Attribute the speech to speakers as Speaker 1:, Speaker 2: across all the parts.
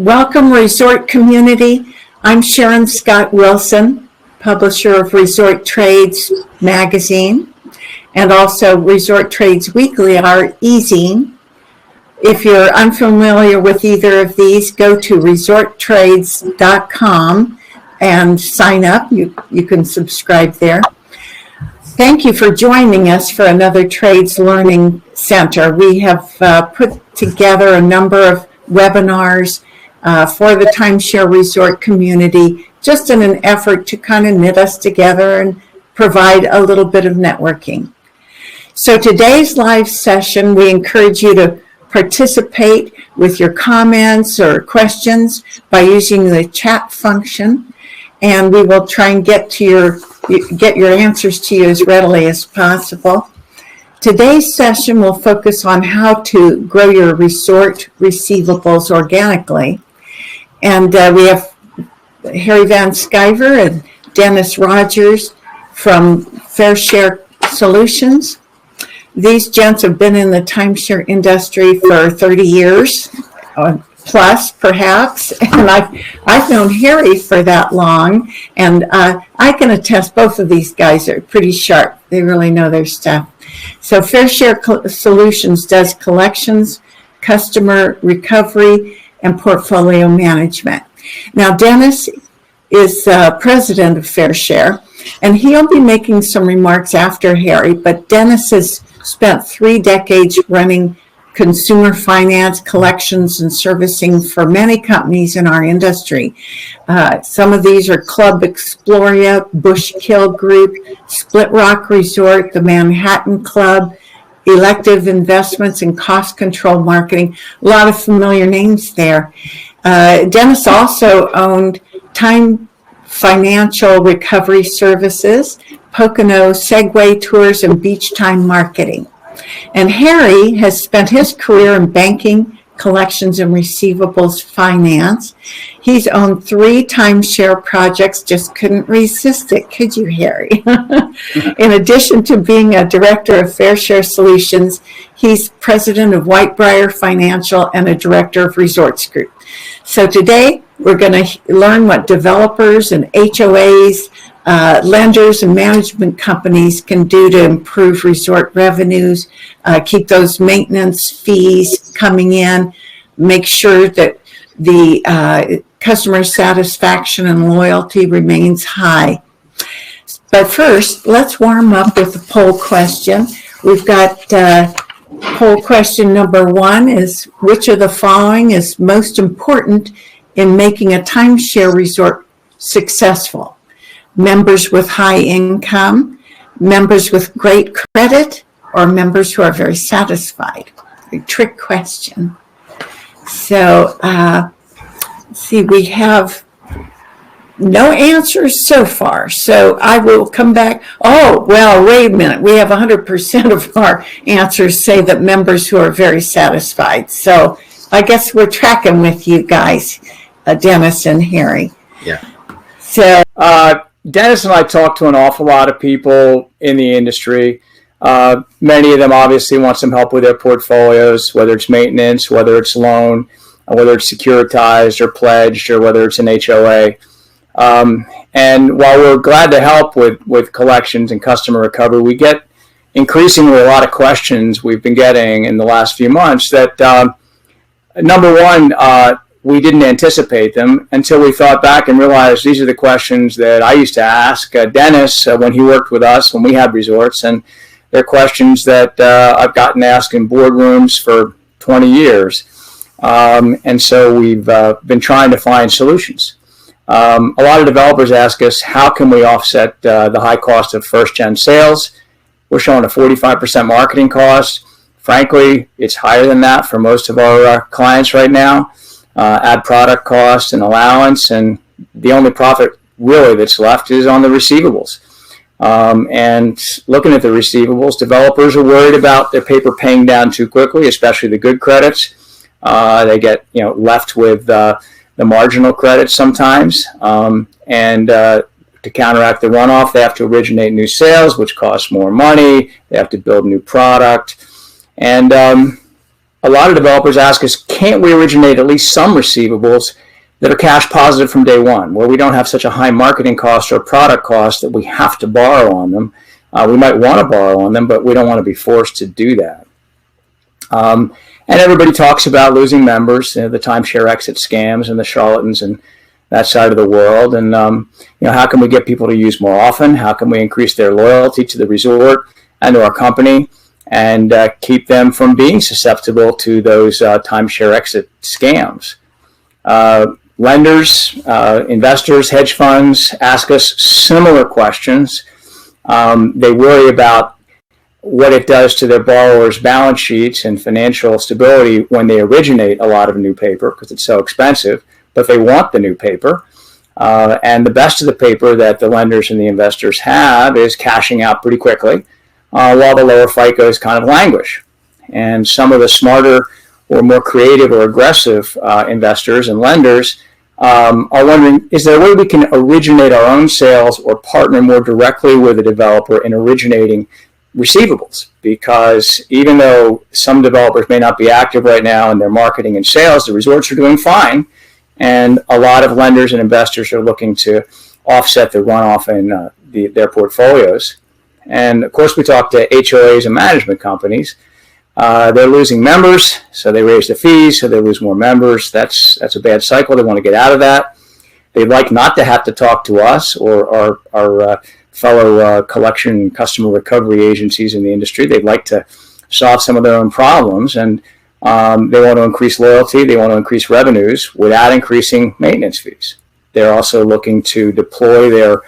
Speaker 1: Welcome, resort community. I'm Sharon Scott Wilson, publisher of Resort Trades magazine and also Resort Trades Weekly, our e-zine. If you're unfamiliar with either of these, go to resorttrades.com and sign up. You can subscribe there. Thank you for joining us for another Trades Learning Center. We have put together a number of webinars for the timeshare resort community, just in an effort to kind of knit us together and provide a little bit of networking. So today's live session, we encourage you to participate with your comments or questions by using the chat function, and we will try and get your answers to you as readily as possible. Today's session will focus on how to grow your resort receivables organically. And we have Harry Van Sciver and Dennis Rogers from Fairshare Solutions. These gents have been in the timeshare industry for 30 years, plus perhaps, and I've known Harry for that long, and I can attest both of these guys are pretty sharp. They really know their stuff. So Fairshare Solutions does collections, customer recovery, and portfolio management. Now, Dennis is president of Fairshare, and he'll be making some remarks after Harry, but Dennis has spent 3 decades running consumer finance, collections, and servicing for many companies in our industry. Some of these are Club Exploria, Bushkill Group, Split Rock Resort, the Manhattan Club, Elective Investments and Cost Control Marketing. A lot of familiar names there. Dennis also owned Time Financial Recovery Services, Pocono Segway Tours, and Beach Time Marketing. And Harry has spent his career in banking, collections, and receivables finance. He's owned 3 timeshare projects, just couldn't resist it, could you, Harry? In addition to being a director of Fairshare Solutions, he's president of Whitebriar Financial and a director of Resorts Group. So today, we're going to learn what developers and HOAs, lenders and management companies can do to improve resort revenues, keep those maintenance fees coming in, make sure that the customer satisfaction and loyalty remains high. But first, let's warm up with the poll question. We've got poll question number 1 is, which of the following is most important in making a timeshare resort successful? Members with high income, members with great credit, or members who are very satisfied? A trick question. So, let's see, we have no answers so far. So I will come back. Oh, well, wait a minute. We have 100% of our answers say that members who are very satisfied. So I guess we're tracking with you guys, Dennis and Harry.
Speaker 2: Yeah.
Speaker 1: So,
Speaker 3: Dennis and I talk to an awful lot of people in the industry. Many of them obviously want some help with their portfolios, whether it's maintenance, whether it's loan, whether it's securitized or pledged, or whether it's an HOA. And while we're glad to help with collections and customer recovery, we get increasingly a lot of questions we've been getting in the last few months that, number one, we didn't anticipate them until we thought back and realized these are the questions that I used to ask Dennis when he worked with us when we had resorts, and they're questions that I've gotten asked in boardrooms for 20 years. And so we've been trying to find solutions. A lot of developers ask us, how can we offset the high cost of first-gen sales? We're showing a 45% marketing cost. Frankly, it's higher than that for most of our clients right now. Add product cost and allowance, and the only profit really that's left is on the receivables. And looking at the receivables, developers are worried about their paper paying down too quickly, especially the good credits. They get left with the marginal credits sometimes, and to counteract the runoff, they have to originate new sales, which costs more money. They have to build new product, and a lot of developers ask us, can't we originate at least some receivables that are cash positive from day one, where we don't have such a high marketing cost or product cost that we have to borrow on them? We might want to borrow on them, but we don't want to be forced to do that. And everybody talks about losing members, the timeshare exit scams and the charlatans and that side of the world. And how can we get people to use more often? How can we increase their loyalty to the resort and to our company, and keep them from being susceptible to those timeshare exit scams? Lenders, investors, hedge funds ask us similar questions. They worry about what it does to their borrowers' balance sheets and financial stability when they originate a lot of new paper, because it's so expensive, but they want the new paper. And the best of the paper that the lenders and the investors have is cashing out pretty quickly, while the lower FICOs kind of languish. And some of the smarter or more creative or aggressive investors and lenders are wondering, is there a way we can originate our own sales or partner more directly with a developer in originating receivables? Because even though some developers may not be active right now in their marketing and sales, the resorts are doing fine, and a lot of lenders and investors are looking to offset the runoff in their portfolios. And of course, we talk to HOAs and management companies. They're losing members, so they raise the fees, so they lose more members. That's a bad cycle. They want to get out of that. They'd like not to have to talk to us or our fellow collection customer recovery agencies in the industry. They'd like to solve some of their own problems, and they want to increase loyalty. They want to increase revenues without increasing maintenance fees. They're also looking to deploy their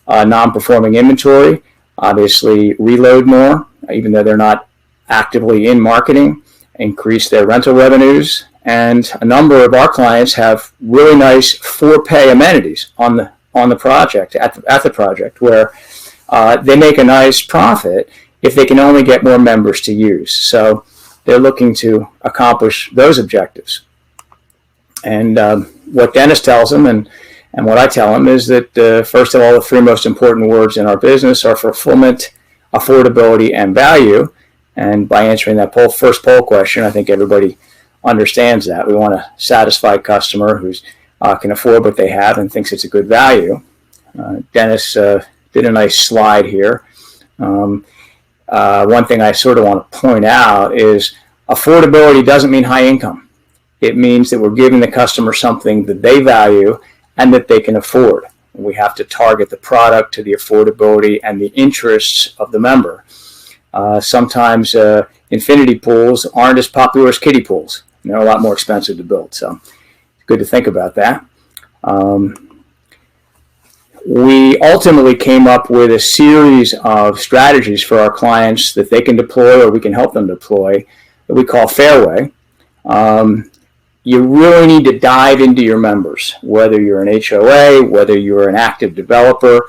Speaker 3: non-performing inventory, obviously reload more, even though they're not actively in marketing, increase their rental revenues. And a number of our clients have really nice for-pay amenities on the project, at the project, where they make a nice profit if they can only get more members to use. So they're looking to accomplish those objectives. And what Dennis tells them and what I tell them is that, first of all, the three most important words in our business are fulfillment, affordability, and value. And by answering that first poll question, I think everybody understands that. We want a satisfied customer who can afford what they have and thinks it's a good value. Dennis did a nice slide here. One thing I sort of want to point out is affordability doesn't mean high income. It means that we're giving the customer something that they value and that they can afford. We have to target the product to the affordability and the interests of the member. Sometimes infinity pools aren't as popular as kiddie pools. They're a lot more expensive to build, so it's good to think about that. We ultimately came up with a series of strategies for our clients that they can deploy or we can help them deploy that we call FAIRWAY. You really need to dive into your members, whether you're an HOA, whether you're an active developer,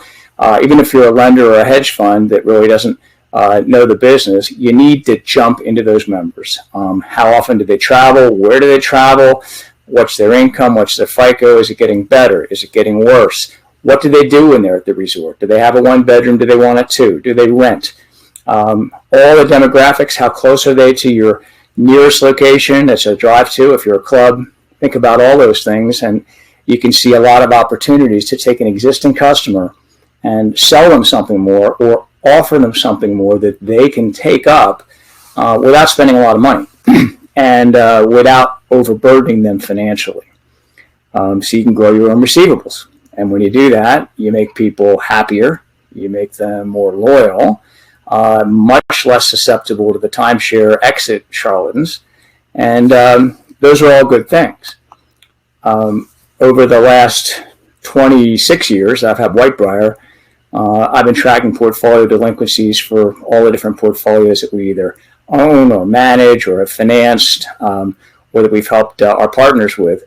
Speaker 3: even if you're a lender or a hedge fund that really doesn't know the business. You need to jump into those members. How often do they travel? Where do they travel? What's their income? What's their FICO? Is it getting better? Is it getting worse? What do they do when they're at the resort? Do they have a one bedroom? Do they want a two? Do they rent? All the demographics, how close are they to your nearest location? That's a drive to. If you're a club, think about all those things, and you can see a lot of opportunities to take an existing customer and sell them something more or offer them something more that they can take up without spending a lot of money and without overburdening them financially. So you can grow your own receivables. And when you do that, you make people happier, you make them more loyal, much less susceptible to the timeshare exit charlatans. And those are all good things. Over the last 26 years, I've had Whitebriar. I've been tracking portfolio delinquencies for all the different portfolios that we either own or manage or have financed, or that we've helped our partners with.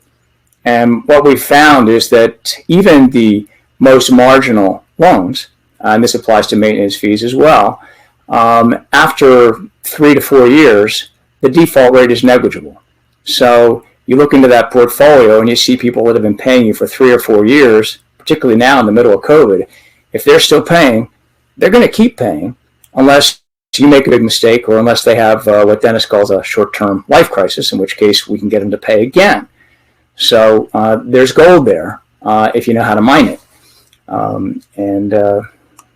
Speaker 3: And what we found is that even the most marginal loans, and this applies to maintenance fees as well, after 3 to 4 years, the default rate is negligible. So you look into that portfolio and you see people that have been paying you for 3 or 4 years, particularly now in the middle of COVID. If they're still paying, they're going to keep paying unless you make a big mistake, or unless they have what Dennis calls a short-term life crisis, in which case we can get them to pay again. So there's gold there if you know how to mine it. And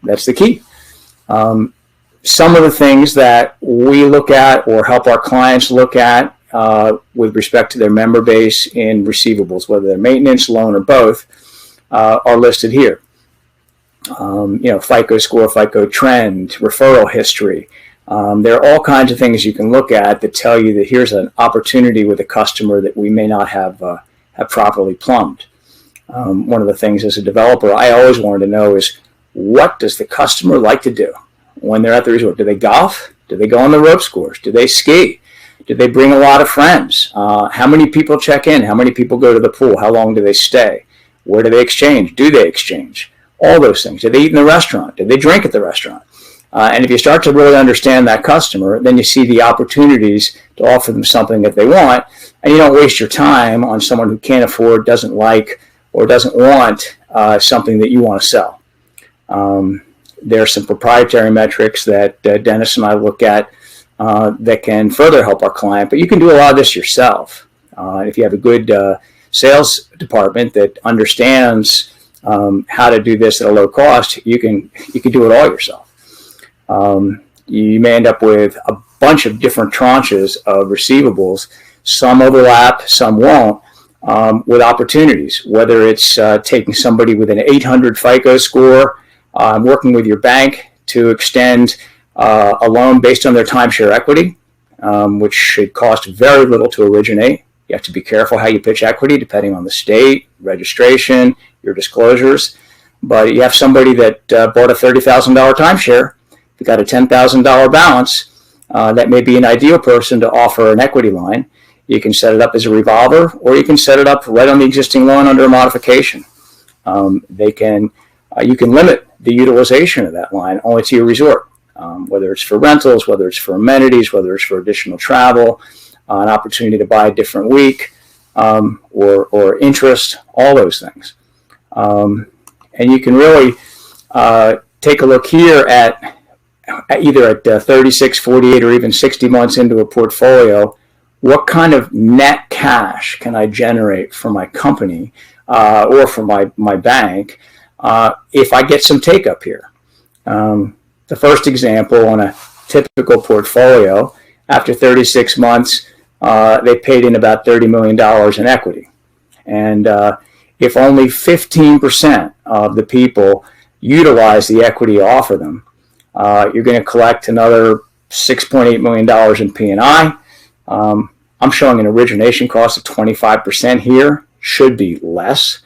Speaker 3: that's the key. Some of the things that we look at or help our clients look at with respect to their member base in receivables, whether they're maintenance, loan, or both, are listed here. FICO score, FICO trend, referral history. There are all kinds of things you can look at that tell you that here's an opportunity with a customer that we may not have properly plumbed. One of the things as a developer I always wanted to know is, what does the customer like to do when they're at the resort? Do they golf? Do they go on the ropes course? Do they ski? Do they bring a lot of friends? How many people check in? How many people go to the pool? How long do they stay? Where do they exchange? Do they exchange? All those things. Do they eat in the restaurant? Do they drink at the restaurant? And if you start to really understand that customer, then you see the opportunities to offer them something that they want, and you don't waste your time on someone who can't afford, doesn't like, or doesn't want something that you want to sell. There are some proprietary metrics that Dennis and I look at that can further help our client, but you can do a lot of this yourself. If you have a good sales department that understands how to do this at a low cost, you can do it all yourself. You may end up with a bunch of different tranches of receivables. Some overlap, some won't, with opportunities, whether it's taking somebody with an 800 FICO score, working with your bank to extend a loan based on their timeshare equity, which should cost very little to originate. You have to be careful how you pitch equity depending on the state, registration, your disclosures. But you have somebody that bought a $30,000 timeshare, they got a $10,000 balance, that may be an ideal person to offer an equity line. You can set it up as a revolver, or you can set it up right on the existing loan under a modification. You can limit the utilization of that line only to your resort, whether it's for rentals, whether it's for amenities, whether it's for additional travel, an opportunity to buy a different week, or interest, all those things. And you can really take a look here at either at 36, 48, or even 60 months into a portfolio. What kind of net cash can I generate for my company or for my bank if I get some take up here? The first example on a typical portfolio, after 36 months, they paid in about $30 million in equity. And if only 15% of the people utilize the equity you offer them, you're going to collect another $6.8 million in P&I. I'm showing an origination cost of 25% here. Should be less.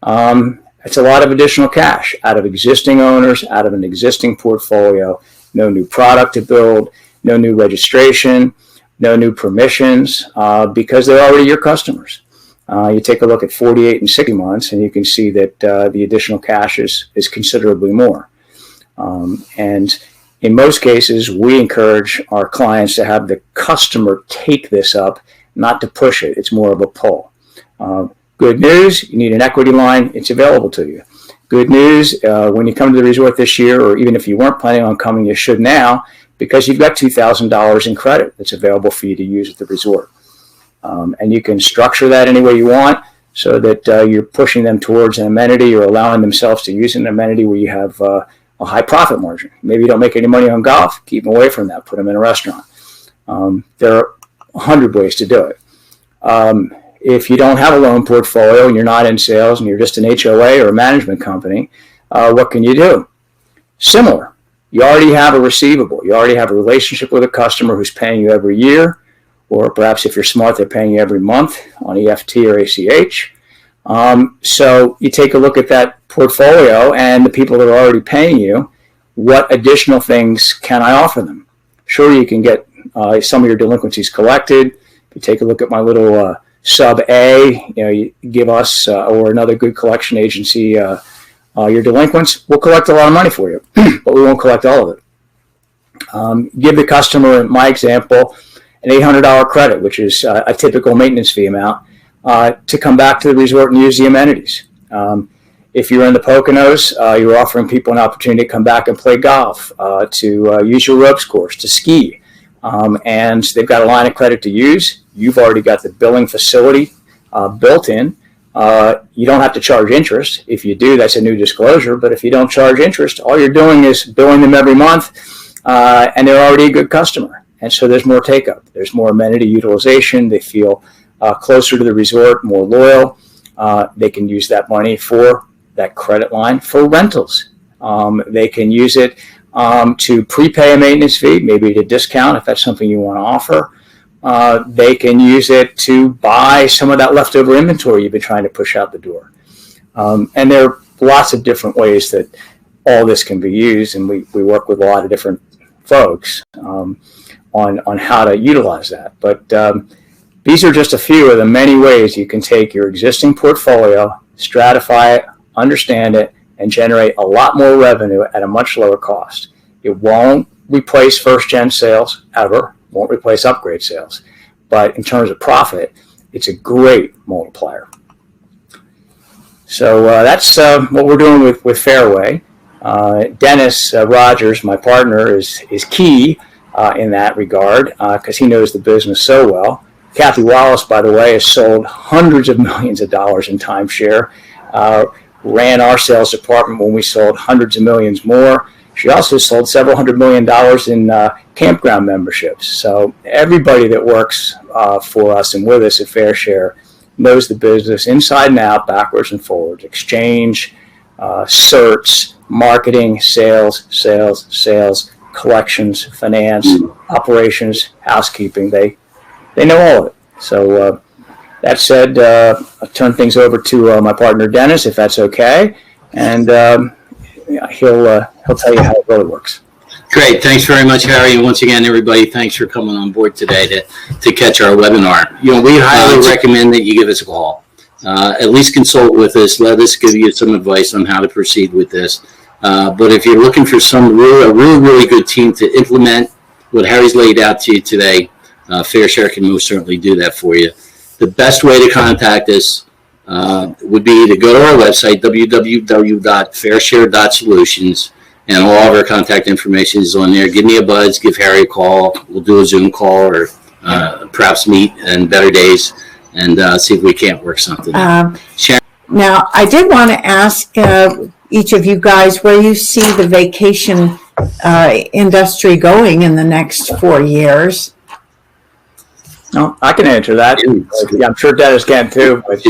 Speaker 3: It's a lot of additional cash out of existing owners, out of an existing portfolio. No new product to build, no new registration, no new permissions, because they're already your customers. You take a look at 48 and 60 months, and you can see that the additional cash is considerably more. And in most cases, we encourage our clients to have the customer take this up, not to push it. It's more of a pull. Good news, you need an equity line, it's available to you. Good news, when you come to the resort this year, or even if you weren't planning on coming, you should now, because you've got $2,000 in credit that's available for you to use at the resort. And you can structure that any way you want so that you're pushing them towards an amenity or allowing themselves to use an amenity where you have a high profit margin. Maybe you don't make any money on golf, keep them away from that, put them in a restaurant. There are 100 ways to do it. If you don't have a loan portfolio and you're not in sales and you're just an HOA or a management company, what can you do? Similar. You already have a receivable. You already have a relationship with a customer who's paying you every year, or perhaps if you're smart, they're paying you every month on EFT or ACH. So you take a look at that portfolio and the people that are already paying you, what additional things can I offer them? Sure, you can get some of your delinquencies collected. If you take a look at my little sub A, you give us or another good collection agency your delinquents, we'll collect a lot of money for you, but we won't collect all of it. Give the customer, in my example, an $800 credit, which is a typical maintenance fee amount, to come back to the resort and use the amenities. If you're in the Poconos, you're offering people an opportunity to come back and play golf, to use your ropes course, to ski. And they've got a line of credit to use. You've already got the billing facility built in. You don't have to charge interest. If you do, that's a new disclosure. But if you don't charge interest, all you're doing is billing them every month, and they're already a good customer. And so there's more take-up. There's more amenity utilization. They feel closer to the resort, more loyal. They can use that money for that credit line for rentals. They can use it to prepay a maintenance fee, maybe to discount if that's something you want to offer. They can use it to buy some of that leftover inventory you've been trying to push out the door. And there are lots of different ways that all this can be used, and we work with a lot of different folks on how to utilize that. But these are just a few of the many ways you can take your existing portfolio, stratify it, understand it, and generate a lot more revenue at a much lower cost. It won't replace first-gen sales ever, won't replace upgrade sales. But in terms of profit, it's a great multiplier. So that's what we're doing with Fairway. Dennis Rogers, my partner, is key in that regard because he knows the business so well. Kathy Wallace, by the way, has sold hundreds of millions of dollars in timeshare, ran our sales department when we sold hundreds of millions more. She also sold several $100 million in campground memberships. So everybody that works for us and with us at Fairshare knows the business inside and out, backwards and forwards. Exchange, certs, marketing, sales, collections, finance, operations, housekeeping. They know all of it. So that said, I'll turn things over to my partner Dennis, if that's okay, and he'll tell you how it really works.
Speaker 2: Great. Thanks very much, Harry. And once again, everybody, thanks for coming on board today to catch our webinar. We highly recommend that you give us a call. At least consult with us. Let us give you some advice on how to proceed with this. But if you're looking for a really good team to implement what Harry's laid out to you today, Fairshare can most certainly do that for you. The best way to contact us would be to go to our website, www.fairshare.solutions, and all of our contact information is on there. Give me a buzz, give Harry a call. We'll do a Zoom call or perhaps meet in better days and see if we can't work something.
Speaker 1: Now, I did want to ask each of you guys where you see the vacation industry going in the next 4 years.
Speaker 3: No, I can answer that. I'm sure Dennis can too. But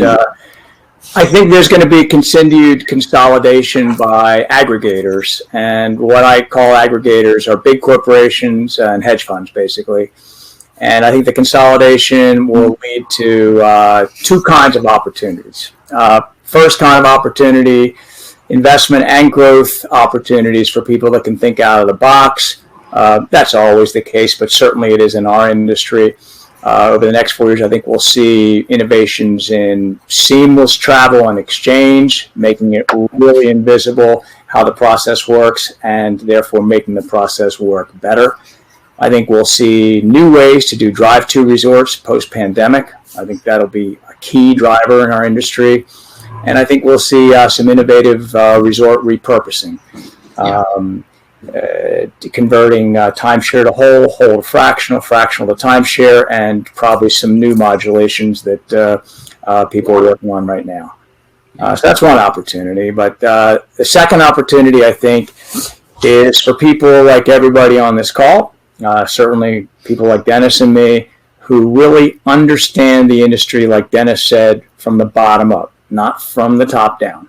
Speaker 3: I think there's going to be continued consolidation by aggregators. And what I call aggregators are big corporations and hedge funds, basically. And I think the consolidation will lead to two kinds of opportunities. First kind of opportunity, investment and growth opportunities for people that can think out of the box. That's always the case, but certainly it is in our industry. Over the next 4 years, I think we'll see innovations in seamless travel and exchange, making it really invisible how the process works and therefore making the process work better. I think we'll see new ways to do drive-to resorts post-pandemic. I think that'll be a key driver in our industry. And I think we'll see some innovative resort repurposing. Converting timeshare to whole to fractional to timeshare, and probably some new modulations that people are working on right now. So that's one opportunity. But the second opportunity, I think, is for people like everybody on this call, certainly people like Dennis and me, who really understand the industry, like Dennis said, from the bottom up, not from the top down.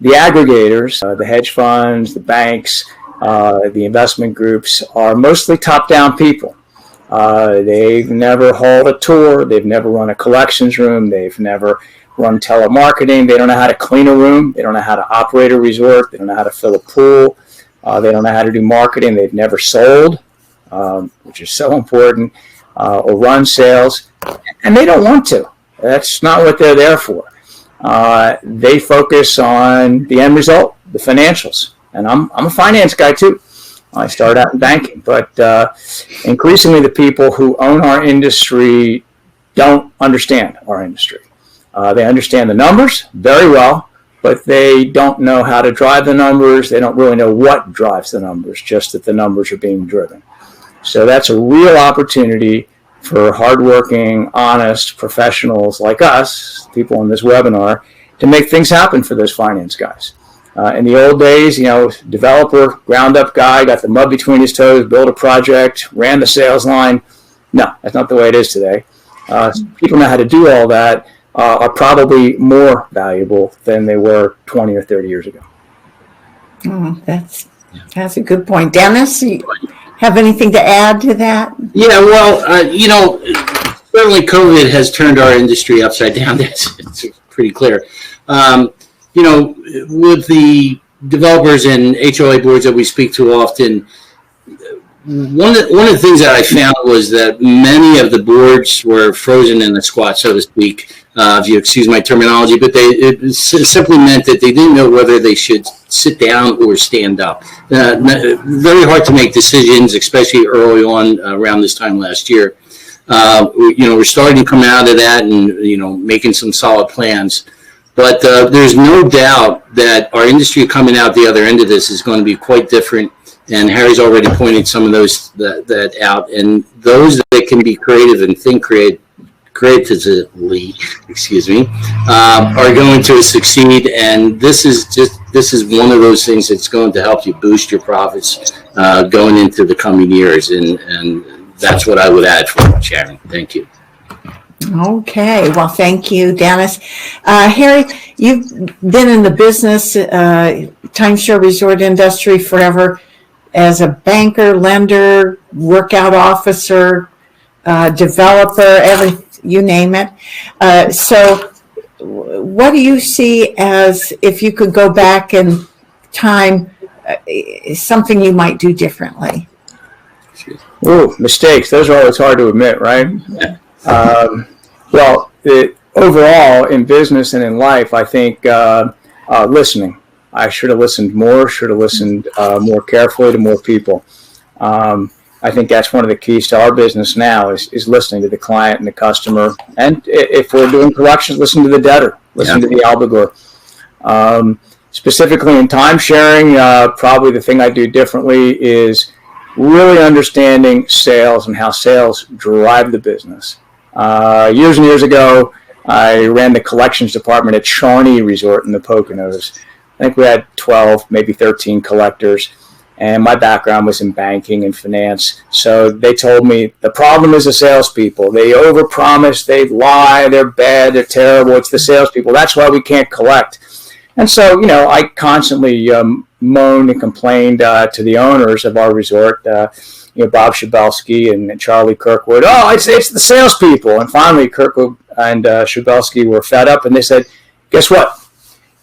Speaker 3: The aggregators, the hedge funds, the banks, the investment groups are mostly top-down people. They've never hauled a tour. They've never run a collections room. They've never run telemarketing. They don't know how to clean a room. They don't know how to operate a resort. They don't know how to fill a pool. They don't know how to do marketing. They've never sold, which is so important, or run sales. And they don't want to. That's not what they're there for. They focus on the end result, the financials. And I'm a finance guy too. I started out in banking, but increasingly the people who own our industry don't understand our industry. They understand the numbers very well, but they don't know how to drive the numbers. They don't really know what drives the numbers, just that the numbers are being driven. So that's a real opportunity for hardworking, honest professionals like us, people in this webinar, to make things happen for those finance guys. In the old days, developer, ground-up guy, got the mud between his toes, built a project, ran the sales line. No, that's not the way it is today. People know how to do all that, are probably more valuable than they were 20 or 30 years ago.
Speaker 1: Oh, that's a good point. Dennis, you have anything to add to that?
Speaker 2: Yeah, well, certainly COVID has turned our industry upside down. It's pretty clear. With the developers and HOA boards that we speak to often, one of the things that I found was that many of the boards were frozen in a squat, so to speak, if you excuse my terminology, but it simply meant that they didn't know whether they should sit down or stand up. Very hard to make decisions, especially early on around this time last year. We're starting to come out of that and, making some solid plans. But there's no doubt that our industry coming out the other end of this is going to be quite different. And Harry's already pointed some of those that out. And those that can be creative and think creatively, are going to succeed. And this is one of those things that's going to help you boost your profits going into the coming years. And that's what I would add for Sharon. Thank you.
Speaker 1: Okay, well, thank you, Dennis. Harry, you've been in the business, timeshare resort industry forever as a banker, lender, workout officer, developer, you name it. So what do you see as, if you could go back in time, something you might do differently?
Speaker 3: Ooh, mistakes. Those are always hard to admit, right? Well, overall in business and in life, I think listening. I should have listened more, should have listened more carefully to more people. I think that's one of the keys to our business now is listening to the client and the customer. And if we're doing collections, listen to the debtor, listen to the obligor. Specifically in time sharing, probably the thing I do differently is really understanding sales and how sales drive the business. Years and years ago, I ran the collections department at Shawnee Resort in the Poconos. I think we had 12, maybe 13 collectors, and my background was in banking and finance. So they told me the problem is the salespeople. They overpromise, they lie, they're bad, they're terrible. It's the salespeople. That's why we can't collect. And so, I constantly moaned and complained to the owners of our resort, Bob Schabelsky and Charlie Kirkwood. Oh, it's the salespeople. And finally, Kirkwood and Schabelsky were fed up, and they said, guess what?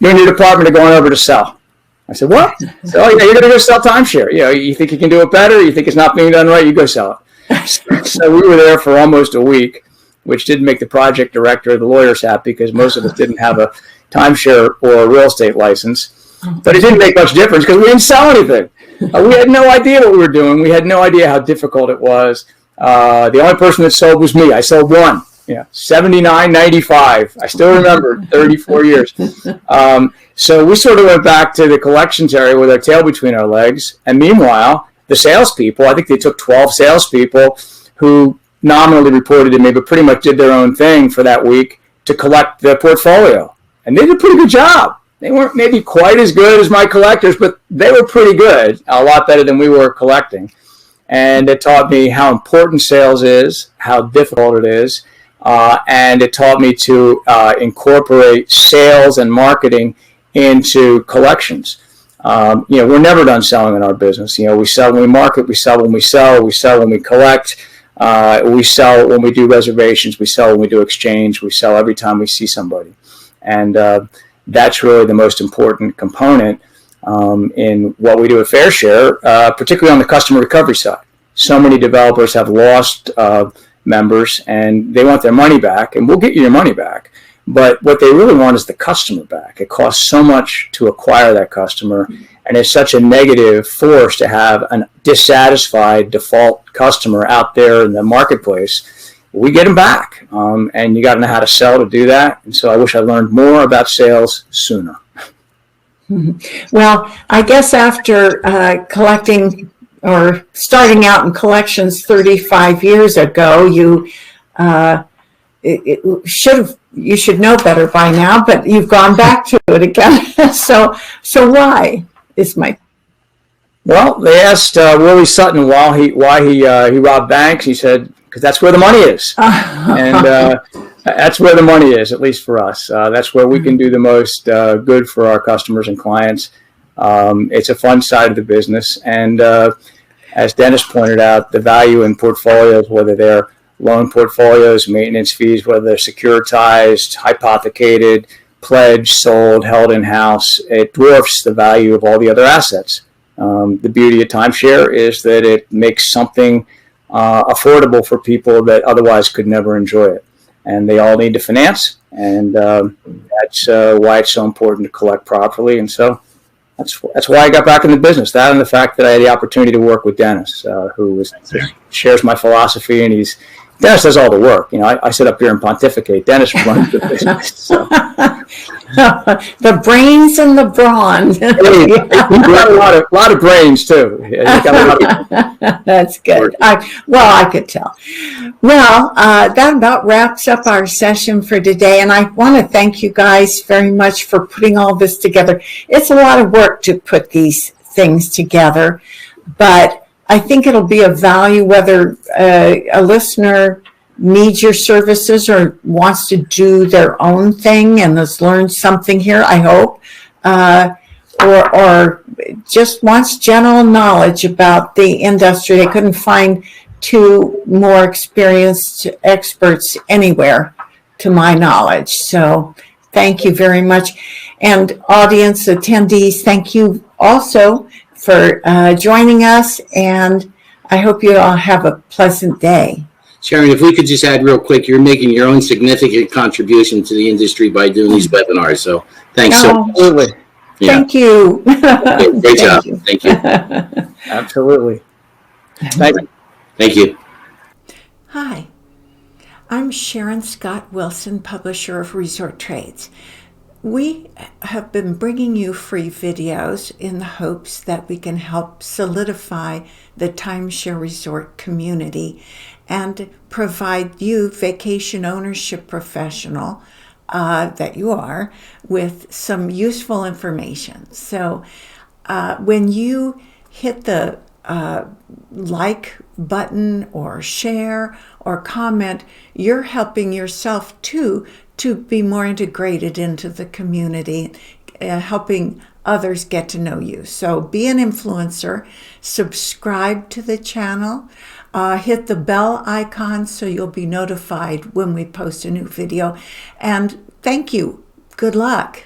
Speaker 3: You and your department are going over to sell. I said, what? So, you're going to go sell timeshare. You think you can do it better? You think it's not being done right? You go sell it. So we were there for almost a week, which didn't make the project director or the lawyers happy because most of us didn't have a timeshare or a real estate license. But it didn't make much difference because we didn't sell anything. We had no idea what we were doing. We had no idea how difficult it was. The only person that sold was me. I sold one. $79.95. I still remember 34 years. So we sort of went back to the collections area with our tail between our legs. And meanwhile, the salespeople, I think they took 12 salespeople who nominally reported to me, but pretty much did their own thing for that week to collect the portfolio. And they did a pretty good job. They weren't maybe quite as good as my collectors, but they were pretty good, a lot better than we were collecting. And it taught me how important sales is, how difficult it is. And it taught me to incorporate sales and marketing into collections. We're never done selling in our business. We sell when we market, we sell when we sell, we sell when we collect, we sell when we do reservations, we sell when we do exchange, we sell every time we see somebody. And that's really the most important component in what we do at Fairshare, particularly on the customer recovery side. So many developers have lost members and they want their money back, and we'll get you your money back. But what they really want is the customer back. It costs so much to acquire that customer, and it's such a negative force to have a dissatisfied default customer out there in the marketplace. We get them back, and you got to know how to sell to do that. And so I wish I learned more about sales sooner.
Speaker 1: Well, I guess after collecting or starting out in collections 35 years ago, you should know better by now, but you've gone back to it again. So why is my
Speaker 3: Well, they asked Willie Sutton why he robbed banks. He said, because that's where the money is. And that's where the money is, at least for us. That's where we can do the most good for our customers and clients. It's a fun side of the business. And as Dennis pointed out, the value in portfolios, whether they're loan portfolios, maintenance fees, whether they're securitized, hypothecated, pledged, sold, held in-house, it dwarfs the value of all the other assets. The beauty of timeshare is that it makes something affordable for people that otherwise could never enjoy it. And they all need to finance, and that's why it's so important to collect properly. And so that's why I got back in the business. That and the fact that I had the opportunity to work with Dennis, who shares my philosophy, and Dennis does all the work. You know, I sit up here and pontificate. Dennis runs the business. So.
Speaker 1: the brains and the brawn?
Speaker 3: You got a lot of brains too.
Speaker 1: That's good. I could tell. Well, that about wraps up our session for today, and I want to thank you guys very much for putting all this together. It's a lot of work to put these things together, but I think it'll be of value whether a listener needs your services or wants to do their own thing and has learned something here, I hope, or just wants general knowledge about the industry. They couldn't find two more experienced experts anywhere, to my knowledge. So thank you very much. And audience attendees, thank you also for joining us, and I hope you all have a pleasant day.
Speaker 2: Sharon, if we could just add real quick, you're making your own significant contribution to the industry by doing these webinars. So thanks so much.
Speaker 3: Absolutely.
Speaker 2: Yeah.
Speaker 1: Thank you.
Speaker 2: Great job. Thank you.
Speaker 3: Absolutely.
Speaker 2: Thank you.
Speaker 1: Hi, I'm Sharon Scott Wilson, publisher of Resort Trades. We have been bringing you free videos in the hopes that we can help solidify the timeshare resort community and provide you, vacation ownership professional that you are, with some useful information. So when you hit the like button or share or comment, you're helping yourself too to be more integrated into the community, helping others get to know you. So be an influencer, subscribe to the channel, hit the bell icon so you'll be notified when we post a new video. And thank you. Good luck.